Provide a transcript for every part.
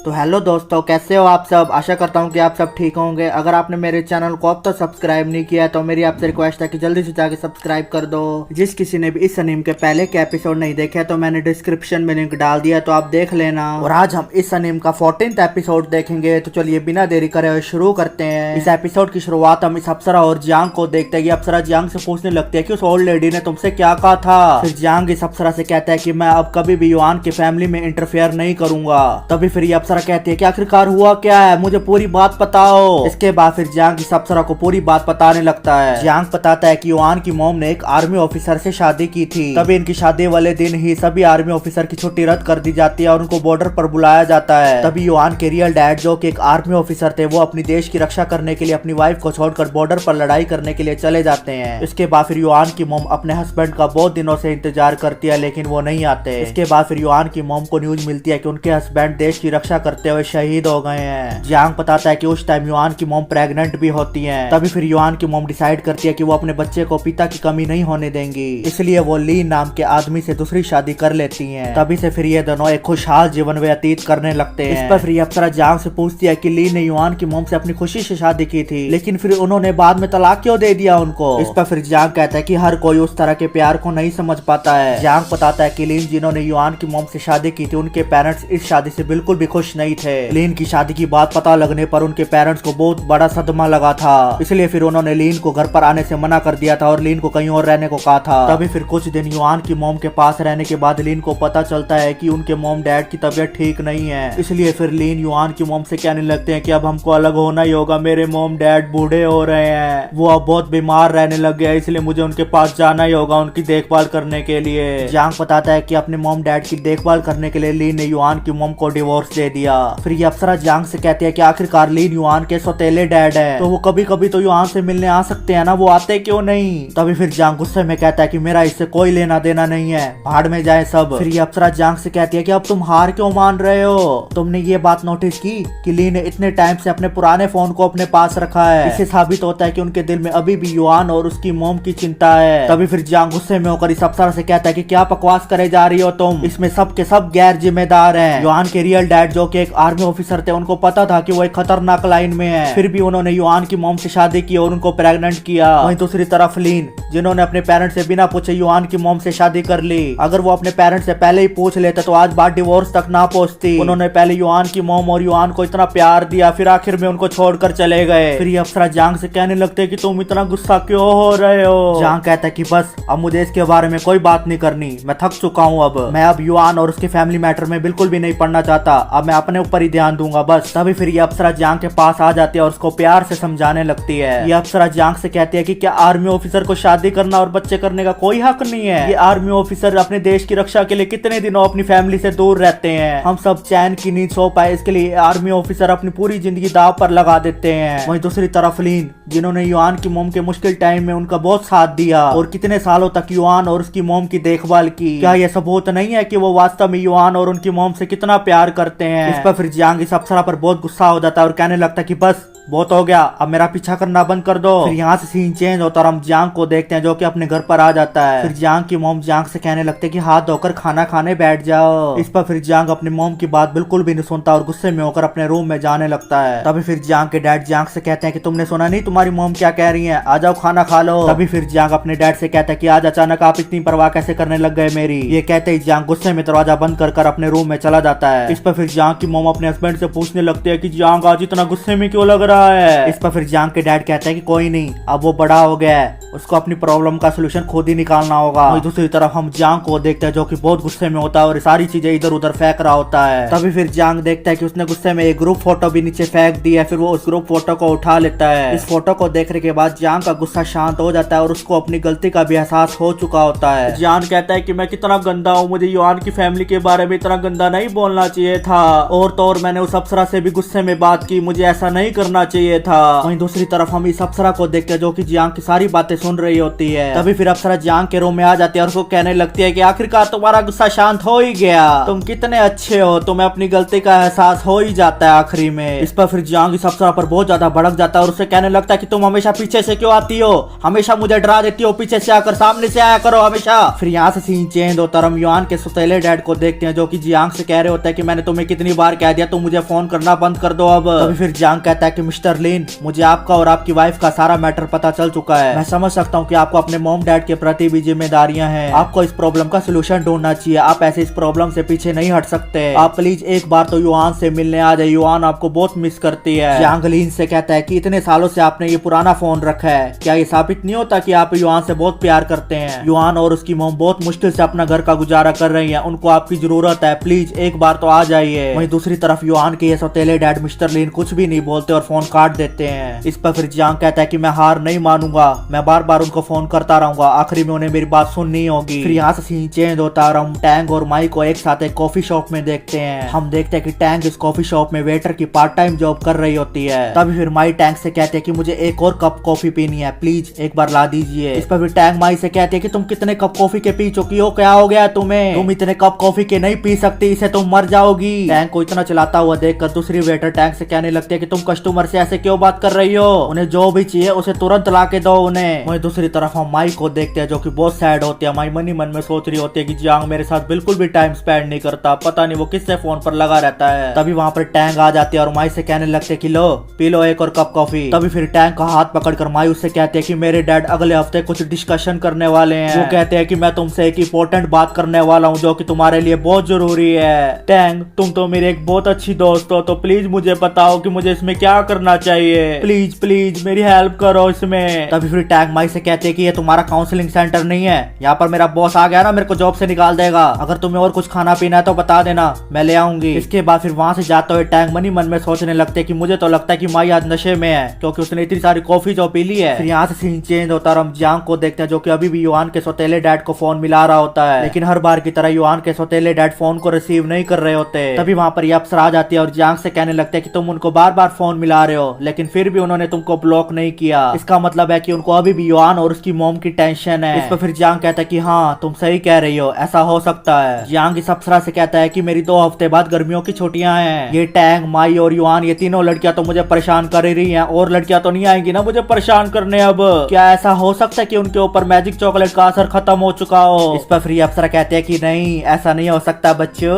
तो हेलो दोस्तों, कैसे हो आप सब। आशा करता हूँ कि आप सब ठीक होंगे। अगर आपने मेरे चैनल को अब तक सब्सक्राइब नहीं किया है तो मेरी आपसे रिक्वेस्ट है कि जल्दी से जाके सब्सक्राइब कर दो। जिस किसी ने भी इस अनीम के पहले के एपिसोड नहीं देखे तो मैंने डिस्क्रिप्शन में लिंक डाल दिया, तो आप देख लेना। और आज हम इस अनीम का 14th एपिसोड देखेंगे। तो चलिए बिना देरी करे हुए शुरू करते हैं। इस एपिसोड की शुरुआत हम इस अप्सरा और जियांग को देखते हैं। अप्सरा जियांग से पूछने लगती है कि उस ओल्ड लेडी ने तुमसे क्या कहा था। फिर जियांग इस अप्सरा से कहता है कि मैं अब कभी भी युआन की फैमिली में इंटरफेयर नहीं करूंगा। तभी फिर ये अप्सरा कहती है कि आखिरकार हुआ क्या है, मुझे पूरी बात बताओ। इसके बाद फिर जियांग इस अप्सरा को पूरी बात बताने लगता है। जियांग बताता है कि युआन की मॉम ने एक आर्मी ऑफिसर से शादी की थी। तभी इनकी शादी वाले दिन ही सभी आर्मी ऑफिसर की छुट्टी रद्द कर दी जाती है और उनको बॉर्डर पर बुलाया जाता है। तभी युआन के रियल डैड, जो कि एक आर्मी ऑफिसर थे, वो अपनी देश की रक्षा करने के लिए अपनी वाइफ को छोड़कर बॉर्डर पर लड़ाई करने के लिए चले जाते हैं। इसके बाद फिर युआन की मॉम अपने हस्बैंड का बहुत दिनों से इंतजार करती है, लेकिन वो नहीं आते। इसके बाद फिर युआन की मॉम को न्यूज मिलती है कि उनके हस्बैंड देश की रक्षा करते हुए शहीद हो गए हैं। जियांग बताता है कि उस टाइम युआन की मॉम प्रेग्नेंट भी होती हैं। तभी फिर युआन की मॉम डिसाइड करती है कि वो अपने बच्चे को पिता की कमी नहीं होने देंगी, इसलिए वो ली नाम के आदमी से दूसरी शादी कर लेती हैं। तभी से फिर ये दोनों एक खुशहाल जीवन व्यतीत करने लगते हैं। इस पर फिर अप्सरा जियांग से पूछती है कि ली ने युआन की मॉम से अपनी खुशी से शादी की थी, लेकिन फिर उन्होंने बाद में तलाक क्यों दे दिया उनको। इस पर फिर जियांग कहता है कि हर कोई उस तरह के प्यार को नहीं समझ पाता है। जियांग बताता है कि लीन जिन्होंने युआन की मॉम से शादी की थी, उनके पेरेंट्स इस शादी से बिल्कुल भी खुश नहीं थे। लीन की शादी की बात पता लगने पर उनके पेरेंट्स को बहुत बड़ा सदमा लगा था, इसलिए फिर उन्होंने लीन को घर पर आने से मना कर दिया था और लीन को कहीं और रहने को कहा था। तभी फिर कुछ दिन युआन की मॉम के पास रहने के बाद लीन को पता चलता है कि उनके मॉम डैड की तबीयत ठीक नहीं है। इसलिए फिर लीन युआन की मॉम से कहने लगते हैं कि अब हमको अलग होना ही होगा, मेरे मॉम डैड बूढ़े हो रहे हैं, वो अब बहुत बीमार रहने लग गए, इसलिए मुझे उनके पास जाना ही होगा उनकी देखभाल करने के लिए। जियांग बताता है कि अपने मॉम डैड की देखभाल करने के लिए लीन ने युआन की मॉम को डिवोर्स दे दिया। फिर ये अप्सरा जियांग से कहती है कि आखिरकार लीन युआन के सौतेले डैड है, तो वो कभी कभी तो युआन से मिलने आ सकते हैं ना, वो आते क्यों नहीं। तभी फिर जियांग गुस्से में कहता है कि मेरा इससे कोई लेना देना नहीं है, भाड़ में जाए सब। फिर ये अप्सरा जियांग से कहती है कि अब तुम हार क्यों मान रहे हो। तुमने ये बात नोटिस की कि ली ने इतने टाइम से अपने पुराने फोन को अपने पास रखा है, इससे साबित होता है कि उनके दिल में अभी भी युआन और उसकी मॉम की चिंता है। तभी फिर जियांग गुस्से में होकर इस अप्सरा से कहता है कि क्या बकवास करे जा रही हो तुम, इसमें सब के सब गैर जिम्मेदार हैं। युआन के रियल डैड, जो कि एक आर्मी ऑफिसर थे, उनको पता था कि वो एक खतरनाक लाइन में है, फिर भी उन्होंने युआन की मॉम से शादी की और उनको प्रेग्नेंट किया। वहीं दूसरी तरफ लीन, जिन्होंने अपने पेरेंट्स से बिना पूछे युआन की मॉम से शादी कर ली, अगर वो अपने पेरेंट्स से पहले ही पूछ लेते तो आज बात डिवोर्स तक ना पहुंचती। उन्होंने पहले युआन की मॉम और युआन को इतना प्यार दिया, फिर आखिर में उनको छोड़कर चले गए। फिर ये अप्सरा जियांग से कहने लगते कि तुम इतना गुस्सा क्यों हो रहे हो। जियांग कहता है कि बस अब मुझे इसके बारे में कोई बात नहीं करनी, मैं थक चुका हूँ, अब मैं अब युआन और उसके फैमिली मैटर में बिल्कुल भी नहीं पढ़ना चाहता, अब मैं अपने ऊपर ही ध्यान दूंगा बस। तभी फिर ये अप्सरा जियांग के पास आ जाती है और उसको प्यार से समझाने लगती है। ये अप्सरा जियांग से कहती है कि क्या आर्मी ऑफिसर को शादी करना और बच्चे करने का कोई हक नहीं है। ये आर्मी ऑफिसर अपने देश की रक्षा के लिए कितने दिनों अपनी फैमिली से दूर रहते हैं, हम सब चैन की नींद सो पाए, इसके लिए आर्मी ऑफिसर अपनी पूरी जिंदगी दाव पर लगा देते हैं। वहीं दूसरी तरफ लीन, जिन्होंने युआन की मॉम के मुश्किल टाइम में उनका बहुत साथ दिया और कितने सालों तक युआन और उसकी मॉम की देखभाल की, क्या यह सबूत नहीं है कि वो वास्तव में युआन और उनकी मॉम से कितना प्यार करते हैं। इस पर फिर जियांग इस अप्सरा पर बहुत गुस्सा हो जाता है और कहने लगता है कि बस बहुत हो गया, अब मेरा पीछा करना बंद कर दो। फिर यहाँ से सीन चेंज होता और हम जियांग को देखते हैं, जो कि अपने घर पर आ जाता है। फिर जियांग की मॉम जियांग से कहने लगते कि हाथ धोकर खाना खाने बैठ जाओ। इस पर फिर जियांग अपनी मॉम की बात बिल्कुल भी नहीं सुनता और गुस्से में होकर अपने रूम में जाने लगता है। तभी फिर जियांग के डैड जियांग से कहते हैं कि तुमने सुना नहीं तुम्हारी मॉम क्या कह रही है, आ जाओ खाना खा लो। तभी फिर जियांग अपने डैड से कहता है कि आज अचानक आप इतनी परवाह कैसे करने लग गए मेरी। ये कहते ही जियांग गुस्से में दरवाजा बंद कर अपने रूम में चला जाता है। इस पर फिर जियांग की मॉम अपने हस्बैंड से पूछने लगती है कि जियांग आज इतना गुस्से में क्यों लग रहा है। इस पर फिर जियांग के डैड कहते हैं कि कोई नहीं, अब वो बड़ा हो गया है, उसको अपनी प्रॉब्लम का सोल्यूशन खुद ही निकालना होगा। वहीं दूसरी तरफ हम जियांग को देखते हैं, जो कि बहुत गुस्से में होता है और सारी चीजें इधर उधर फेंक रहा होता है। तभी फिर जियांग देखता है कि उसने गुस्से में एक ग्रुप फोटो भी नीचे फेंक दी है, फिर वो उस ग्रुप फोटो को उठा लेता है। इस फोटो को देखने के बाद जियांग का गुस्सा शांत हो जाता है और उसको अपनी गलती का भी एहसास हो चुका होता है। जियांग कहता है कि मैं कितना गंदा हूँ, मुझे युआन की फैमिली के बारे में इतना गंदा नहीं बोलना चाहिए था, और तो और मैंने उस अप्सरा से भी गुस्से में बात की, मुझे ऐसा नहीं करना चाहिए था। वहीं दूसरी तरफ हम इस अप्सरा को देखते हैं, जो कि जियांग की सारी बातें सुन रही होती है। तभी फिर अप्सरा जियांग के रूम में आ जाती है और उसको कहने लगती है कि आखिरकार तुम्हारा गुस्सा शांत हो ही गया, तुम कितने अच्छे हो, तुम्हें अपनी गलती का एहसास हो ही जाता है आखिरी में। इस पर फिर जियांग इस अप्सरा पर बहुत ज्यादा भड़क जाता है और उसे कहने लगता है कि तुम हमेशा पीछे से क्यों आती हो, हमेशा मुझे डरा देती हो, पीछे से आकर सामने से आया करो हमेशा। फिर यहाँ से सीन चेंज होता है, हम युआन के सौतेले डैड को देखते हैं, जो कि जियांग से कह रहे होते हैं कि मैंने तुम्हें कितनी बार कह दिया, तुम मुझे फोन करना बंद कर दो अब। तभी फिर जांग कहता है कि मिस्टर लिन, मुझे आपका और आपकी वाइफ का सारा मैटर पता चल चुका है। मैं समझ सकता हूँ कि आपको अपने मॉम डैड के प्रति भी जिम्मेदारियां हैं। आपको इस प्रॉब्लम का सोल्यूशन ढूंढना चाहिए। आप ऐसे इस प्रॉब्लम से पीछे नहीं हट सकते। आप प्लीज एक बार तो युआन से मिलने आ जाए, युआन आपको बहुत मिस करती है। जांग लिन से कहता है कि इतने सालों से आपने ये पुराना फोन रखा है, क्या ये साबित नहीं होता कि आप युआन से बहुत प्यार करते हैं? युआन और उसकी मॉम बहुत मुश्किल से अपना घर का गुजारा कर रही है, उनको आपकी जरूरत है, प्लीज एक बार तो आ जाइए। वहीं दूसरी तरफ युआन के ये सौतेले डैड मिस्टर लिन कुछ भी नहीं बोलते और फोन काट देते हैं। इस पर फिर जांग कहता है कि मैं हार नहीं मानूंगा, मैं बार बार उनको फोन करता रहूंगा, आखिरी में उन्हें मेरी बात सुननी होगी। फिर यहाँ से सीन चेंज होता है और हम टैंग और माई को एक साथ एक कॉफी शॉप में देखते हैं। हम देखते हैं कि टैंग इस कॉफी शॉप में वेटर की पार्ट टाइम जॉब कर रही होती है। तभी फिर माई टैंग से कहते हैं कि मुझे एक और कप कॉफी पीनी है, प्लीज एक बार ला दीजिए। इस पर फिर टैंग माई से कहते हैं कि तुम कितने कप कॉफी के पी चुकी हो, क्या हो गया तुम्हें? तुम इतने कप कॉफी के नहीं पी सकती, इसे तुम मर जाओगी। टैंग को इतना चलाता हुआ देखकर दूसरी वेटर टैंग से कहने लगती है कि तुम कस्टमर से ऐसे क्यों बात कर रही हो, उन्हें जो भी चाहिए उसे तुरंत ला के दो उन्हें। वहीं दूसरी तरफ हम माई को देखते हैं जो कि बहुत सैड होती है। माई मन ही मन में सोच रही होती है कि जांग मेरे साथ बिल्कुल भी टाइम स्पेंड नहीं करता, पता नहीं वो किससे फोन पर लगा रहता है। तभी वहाँ पर टैंग आ जाती है और माई से कहने लगते हैं कि लो पी लो एक और कप कॉफी। तभी फिर टैंग का हाथ पकड़कर माई उससे कहते हैं कि मेरे डैड अगले हफ्ते कुछ डिस्कशन करने वाले हैं। वो कहते हैं कि मैं तुमसे एक इंपॉर्टेंट बात करने वाला हूँ जो कि तुम्हारे लिए बहुत जरूरी है। टैंग तुम तो मेरे एक बहुत अच्छी दोस्त हो, तो प्लीज मुझे बताओ कि मुझे इसमें क्या करना चाहिए, प्लीज प्लीज मेरी हेल्प करो इसमें। तभी फिर टैंग माई से कहते हैं कि ये तुम्हारा काउंसलिंग सेंटर नहीं है, यहाँ पर मेरा बॉस आ गया ना मेरे को जॉब से निकाल देगा, अगर तुम्हें और कुछ खाना पीना है तो बता देना मैं ले आऊंगी। इसके बाद फिर वहाँ से जाते हुए टैंग मन ही मन में सोचने लगते कि मुझे तो लगता है कि माई आज नशे में है क्योंकि उसने इतनी सारी कॉफी जो पी ली है। फिर यहाँ से सीन चेंज होता है और हम जांग को देखते हैं जो कि अभी भी युआन के सौतेले डैड को फोन मिला रहा होता है, लेकिन हर बार की तरह युआन के सौतेले डैड फोन को रिसीव नहीं कर रहे होते। तभी वहाँ पर ये अफसर आ जाती है और जांग से कहने लगते हैं कि तुम उनको बार बार फोन मिला रहे हो लेकिन फिर भी उन्होंने तुमको ब्लॉक नहीं किया, इसका मतलब है कि उनको अभी भी युआन और उसकी मॉम की टेंशन है। इस पर फिर जांग कहता है कि हाँ तुम सही कह रही हो, ऐसा हो सकता है। जांग इस अफसरा से कहता है कि मेरी 2 हफ्ते बाद गर्मियों की छुट्टियां हैं, ये टैंग माई और युआन ये तीनों लड़कियां तो मुझे परेशान कर ही रही हैं, और लड़कियां तो नहीं आएंगी ना मुझे परेशान करने। अब क्या ऐसा हो सकता है कि उनके ऊपर मैजिक चॉकलेट का असर खत्म हो चुका हो? इस पर फ्री अफसर कहते हैं कि नहीं ऐसा नहीं हो सकता बच्चों,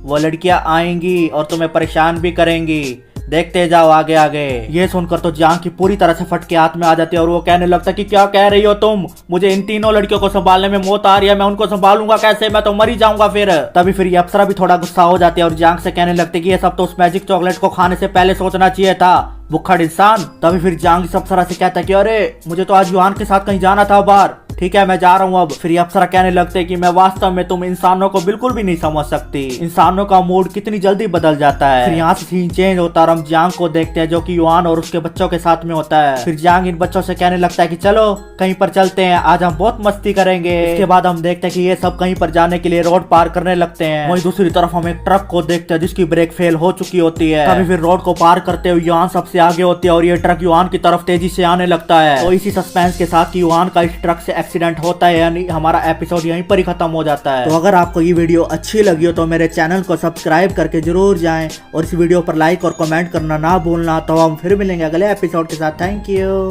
वो लड़कियां आएंगी और तुम्हें परेशान भी करेंगी, देखते जाओ आगे आगे। ये सुनकर तो जांग की पूरी तरह से फटके हाथ में आ जाती है और वो कहने लगता है कि क्या कह रही हो तुम, मुझे इन तीनों लड़कियों को संभालने में मौत आ रही है, मैं उनको संभालूंगा कैसे, मैं तो मर ही जाऊंगा फिर। तभी फिर ये अप्सरा भी थोड़ा गुस्सा हो जाती है और जांग से कहने लगती है कि ये सब तो उस मैजिक चॉकलेट को खाने से पहले सोचना चाहिए था, भुक्खड़ इंसान। तभी फिर जांग इस अप्सरा से कहता है कि अरे मुझे तो आज युआन के साथ कहीं जाना था बाहर, ठीक है मैं जा रहा हूँ अब। फिर अप्सरा कहने लगते हैं कि मैं वास्तव में तुम इंसानों को बिल्कुल भी नहीं समझ सकती, इंसानों का मूड कितनी जल्दी बदल जाता है। फिर यहाँ से सीन चेंज होता है और हम जांग को देखते हैं जो कि युआन और उसके बच्चों के साथ में होता है। फिर जांग इन बच्चों से कहने लगता है कि चलो कहीं पर चलते हैं, आज हम बहुत मस्ती करेंगे। इसके बाद हम देखते हैं कि ये सब कहीं पर जाने के लिए रोड पार करने लगते हैं। वहीं दूसरी तरफ हम एक ट्रक को देखते हैं जिसकी ब्रेक फेल हो चुकी होती है। तभी फिर रोड को पार करते हुए युआन सबसे आगे होती है और ये ट्रक युआन की तरफ तेजी से आने लगता है। तो इसी सस्पेंस के साथ युआन का इस ट्रक से एक्सीडेंट होता है, यानी हमारा एपिसोड यहीं पर ही खत्म हो जाता है। तो अगर आपको ये वीडियो अच्छी लगी हो तो मेरे चैनल को सब्सक्राइब करके जरूर जाएं और इस वीडियो पर लाइक और कमेंट करना ना भूलना। तो हम फिर मिलेंगे अगले एपिसोड के साथ। Thank you.